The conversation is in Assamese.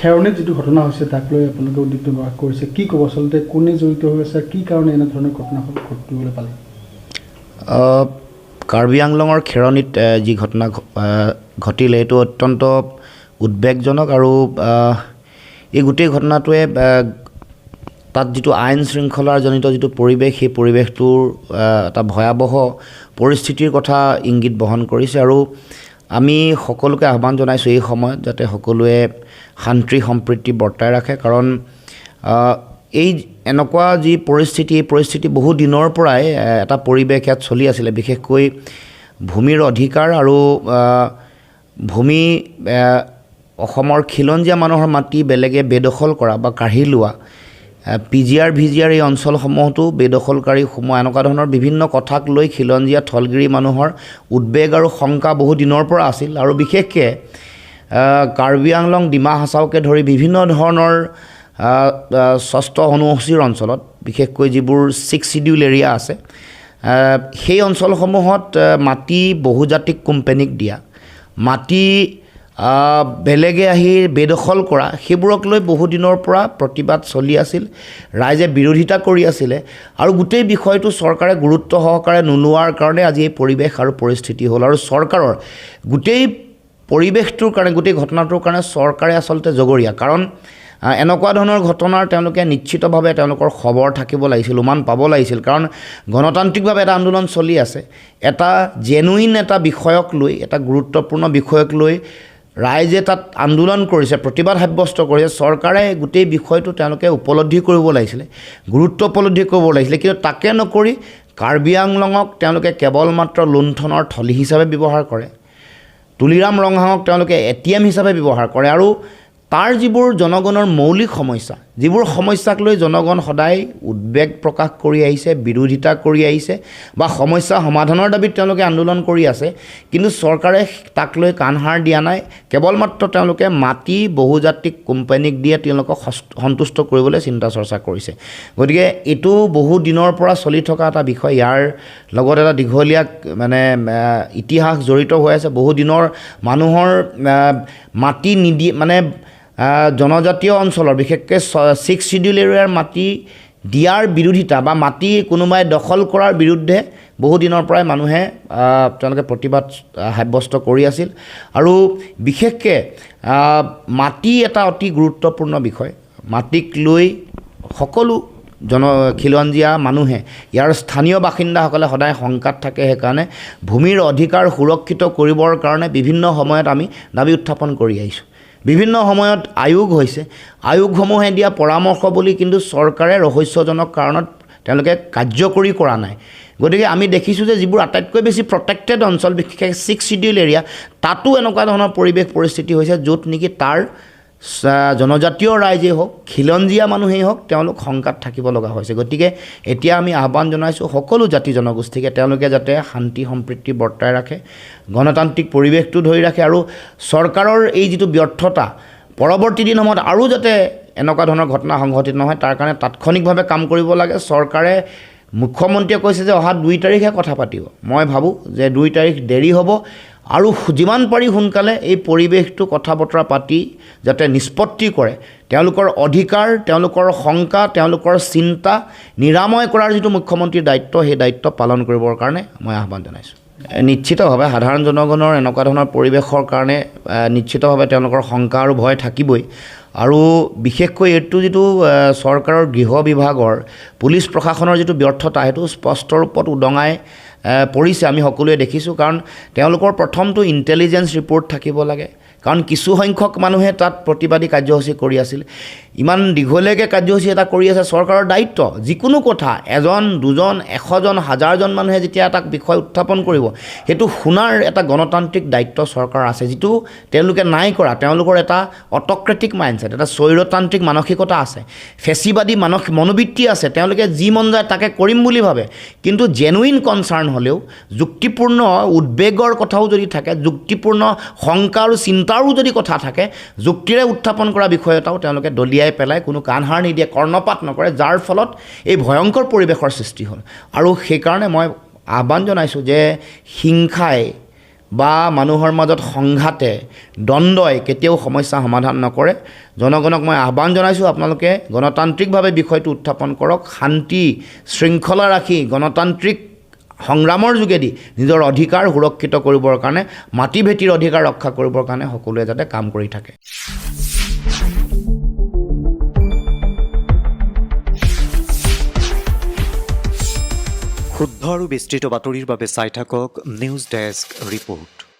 খেৰণিত যিটো ঘটনা হৈছে তাক লৈ আপোনালোকে উদ্বিগ্ন প্ৰকাশ কৰিছে কি ক'ব আচলতে কোনে জড়িত হৈ আছে কি কাৰণে এনেধৰণৰ ঘটনা ঘটিবলৈ পালে কাৰ্বি আংলঙৰ খেৰণিত যি ঘটনা ঘটিলে এইটো অত্যন্ত উদ্বেগজনক আৰু এই গোটেই ঘটনাটোৱে তাত যিটো আইন শৃংখলাৰ জনিত যিটো পৰিৱেশ সেই পৰিৱেশটোৰ এটা ভয়াৱহ পৰিস্থিতিৰ কথা ইংগিত বহন কৰিছে আৰু আমি সকলোকে আহ্বান জনাইছোঁ এই সময়ত যাতে সকলোৱে শান্তি সম্প্ৰীতি বৰ্তাই ৰাখে কাৰণ এই এনেকুৱা যি পৰিস্থিতি এই পৰিস্থিতি বহু দিনৰ পৰাই এটা পৰিৱেশ ইয়াত চলি আছিলে বিশেষকৈ ভূমিৰ অধিকাৰ আৰু ভূমি অসমৰ খিলঞ্জীয়া মানুহৰ মাটি বেলেগে বেদখল কৰা বা কাঢ়ি লোৱা PGR VGR এই অঞ্চলসমূহতো বেদখলকাৰীসমূহ এনেকুৱা ধৰণৰ বিভিন্ন কথাক লৈ খিলঞ্জীয়া থলগিৰি মানুহৰ উদ্বেগ আৰু শংকা বহু দিনৰ পৰা আছিল আৰু বিশেষকৈ কাৰ্বি আংলং ডিমা হাছাওকে ধৰি বিভিন্ন ধৰণৰ ষষ্ঠ অনুসূচীৰ অঞ্চলত বিশেষকৈ যিবোৰ 6 শিডিউল এৰিয়া আছে সেই অঞ্চলসমূহত মাটি বহুজাতিক কোম্পানীক দিয়া মাটি বেলেগে আহি বেদখল কৰা সেইবোৰক লৈ বহু দিনৰ পৰা প্ৰতিবাদ চলি আছিল ৰাইজে বিৰোধিতা কৰি আছিলে আৰু গোটেই বিষয়টো চৰকাৰে গুৰুত্ব সহকাৰে নোলোৱাৰ কাৰণে আজি এই পৰিৱেশ আৰু পৰিস্থিতি হ'ল আৰু চৰকাৰৰ গোটেই পৰিৱেশটোৰ কাৰণে গোটেই ঘটনাটোৰ কাৰণে চৰকাৰে আচলতে জগৰীয়া কাৰণ এনেকুৱা ধৰণৰ ঘটনাৰ তেওঁলোকে নিশ্চিতভাৱে তেওঁলোকৰ খবৰ থাকিব লাগিছিল উমান পাব লাগিছিল কাৰণ গণতান্ত্ৰিকভাৱে এটা আন্দোলন চলি আছে এটা জেনুইন এটা বিষয়ক লৈ এটা গুৰুত্বপূৰ্ণ বিষয়ক লৈ ৰাইজে তাত আন্দোলন কৰিছে প্ৰতিবাদ সাব্যস্ত কৰিছে চৰকাৰে গোটেই বিষয়টো তেওঁলোকে উপলব্ধি কৰিব লাগিছিলে গুৰুত্ব উপলব্ধি কৰিব লাগিছিলে কিন্তু তাকে নকৰি কাৰ্বি আংলঙক তেওঁলোকে কেৱল মাত্ৰ লুণ্ঠনৰ থলী হিচাপে ব্যৱহাৰ কৰে তুলিৰাম ৰংহাঙক তেওঁলোকে ATM হিচাপে ব্যৱহাৰ কৰে আৰু তাৰ যিবোৰ জনগণৰ মৌলিক সমস্যা যিবোৰ সমস্যাক লৈ জনগণ সদায় উদ্বেগ প্ৰকাশ কৰি আহিছে বিৰোধিতা কৰি আহিছে বা সমস্যা সমাধানৰ দাবীত তেওঁলোকে আন্দোলন কৰি আছে কিন্তু চৰকাৰে তাক লৈ কাণসাৰ দিয়া নাই কেৱল মাত্ৰ তেওঁলোকে মাটি বহুজাতিক কোম্পানীক দিয়ে তেওঁলোকক সন্তুষ্ট কৰিবলৈ চিন্তা চৰ্চা কৰিছে গতিকে এইটো বহু দিনৰ পৰা চলি থকা এটা বিষয় ইয়াৰ লগত এটা দীঘলীয়া মানে ইতিহাস জড়িত হৈ আছে বহু দিনৰ মানুহৰ মাটি নিদিয়ে মানে জনজাতীয় অঞ্চলৰ বিশেষকৈ 6 শিডিউল এৰিয়াৰ মাটি দিয়াৰ বিৰোধিতা বা মাটি কোনোবাই দখল কৰাৰ বিৰুদ্ধে বহু দিনৰ পৰাই মানুহে তেওঁলোকে প্ৰতিবাদ সাব্যস্ত কৰি আছিল আৰু বিশেষকৈ মাটি এটা অতি গুৰুত্বপূৰ্ণ বিষয় মাটিক লৈ সকলো খিলঞ্জীয়া মানুহে ইয়াৰ স্থানীয় বাসিন্দাসকলে সদায় শংকাত থাকে সেইকাৰণে ভূমিৰ অধিকাৰ সুৰক্ষিত কৰিবৰ কাৰণে বিভিন্ন সময়ত আমি দাবী উত্থাপন কৰি আহিছোঁ বিভিন্ন সময়ত আয়োগ হৈছে আয়োগসমূহে দিয়া পৰামৰ্শ বুলি কিন্তু চৰকাৰে ৰহস্যজনক কাৰণত তেওঁলোকে কাৰ্যকৰী কৰা নাই গতিকে আমি দেখিছোঁ যে যিবোৰ আটাইতকৈ বেছি প্ৰটেক্টেড অঞ্চল বিশেষকৈ 6 শিডিউল এৰিয়া তাতো এনেকুৱা ধৰণৰ পৰিৱেশ পৰিস্থিতি হৈছে য'ত নেকি তাৰ জনজাতীয় ৰাইজেই হওক খিলঞ্জীয়া মানুহেই হওক তেওঁলোক শংকাত থাকিব লগা হৈছে গতিকে এতিয়া আমি আহ্বান জনাইছোঁ সকলো জাতি জনগোষ্ঠীকে তেওঁলোকে যাতে শান্তি সম্প্ৰীতি বৰ্তাই ৰাখে গণতান্ত্ৰিক পৰিৱেশটো ধৰি ৰাখে আৰু চৰকাৰৰ এই যিটো ব্যৰ্থতা পৰৱৰ্তী দিন সময়ত আৰু যাতে এনেকুৱা ধৰণৰ ঘটনা সংঘটিত নহয় তাৰ কাৰণে তাৎক্ষণিকভাৱে কাম কৰিব লাগে চৰকাৰে মুখ্যমন্ত্ৰীয়ে কৈছে যে অহা 2 তাৰিখে কথা পাতিব মই ভাবোঁ যে 2 তাৰিখ দেৰি হ'ব আৰু যিমান পাৰি সোনকালে এই পৰিৱেশটো কথা বতৰা পাতি যাতে নিষ্পত্তি কৰে তেওঁলোকৰ অধিকাৰ তেওঁলোকৰ শংকা তেওঁলোকৰ চিন্তা নিৰাময় কৰাৰ যিটো মুখ্যমন্ত্ৰীৰ দায়িত্ব সেই দায়িত্ব পালন কৰিবৰ কাৰণে মই আহ্বান জনাইছোঁ নিশ্চিতভাৱে সাধাৰণ জনগণৰ এনেকুৱা ধৰণৰ পৰিৱেশৰ কাৰণে নিশ্চিতভাৱে তেওঁলোকৰ শংকা আৰু ভয় থাকিবই আৰু বিশেষকৈ এইটো যিটো চৰকাৰৰ গৃহ বিভাগৰ পুলিচ প্ৰশাসনৰ যিটো ব্যৰ্থতা সেইটো স্পষ্ট ৰূপত উদঙাই পৰিছে আমি সকলোৱে দেখিছোঁ কাৰণ তেওঁলোকৰ প্ৰথমটো ইণ্টেলিজেন্স ৰিপৰ্ট থাকিব লাগে কাৰণ কিছু সংখ্যক মানুহে তাত প্ৰতিবাদী কাৰ্যসূচী কৰি আছিল ইমান দীঘলীয়াকৈ কাৰ্যসূচী এটা কৰি আছে চৰকাৰৰ দায়িত্ব যিকোনো কথা এজন দুজন 100জন 1000জন মানুহে যেতিয়া এটা বিষয় উত্থাপন কৰিব সেইটো শুনাৰ এটা গণতান্ত্ৰিক দায়িত্ব চৰকাৰ আছে যিটো তেওঁলোকে নাই কৰা তেওঁলোকৰ এটা অট'ক্ৰেটিক মাইণ্ডছেট এটা স্বৈৰতান্ত্ৰিক মানসিকতা আছে ফেচিবাদী মনোবৃত্তি আছে তেওঁলোকে যি মন যায় তাকে কৰিম বুলি ভাবে কিন্তু জেনুইন কনচাৰ্ণ হ'লেও যুক্তিপূৰ্ণ উদ্বেগৰ কথাও যদি থাকে যুক্তিপূৰ্ণ শংকা আৰু চিন্তাৰো যদি কথা থাকে যুক্তিৰে উত্থাপন কৰা বিষয় এটাও তেওঁলোকে দলিয়াই পেলাই কোনো কাণসাৰ নিদিয়ে কৰ্ণপাত নকৰে যাৰ ফলত এই ভয়ংকৰ পৰিৱেশৰ সৃষ্টি হ'ল আৰু সেইকাৰণে মই আহ্বান জনাইছোঁ যে হিংসাই বা মানুহৰ মাজত সংঘাতে দ্বন্দ্বই কেতিয়াও সমস্যা সমাধান নকৰে। জনগণক মই আহ্বান জনাইছোঁ, আপোনালোকে গণতান্ত্ৰিকভাৱে বিষয়টো উত্থাপন কৰক, শান্তি শৃংখলা ৰাখি গণতান্ত্ৰিক সংগ্ৰামৰ যোগেদি নিজৰ অধিকাৰ সুৰক্ষিত কৰিবৰ কাৰণে, মাটি ভেটিৰ অধিকাৰ ৰক্ষা কৰিবৰ কাৰণে সকলোৱে যাতে কাম কৰি থাকে। শুদ্ধ আৰু বিস্তৃত বাতৰিৰ বাবে চাই থাকক নিউজ ডেস্ক ৰিপৰ্ট।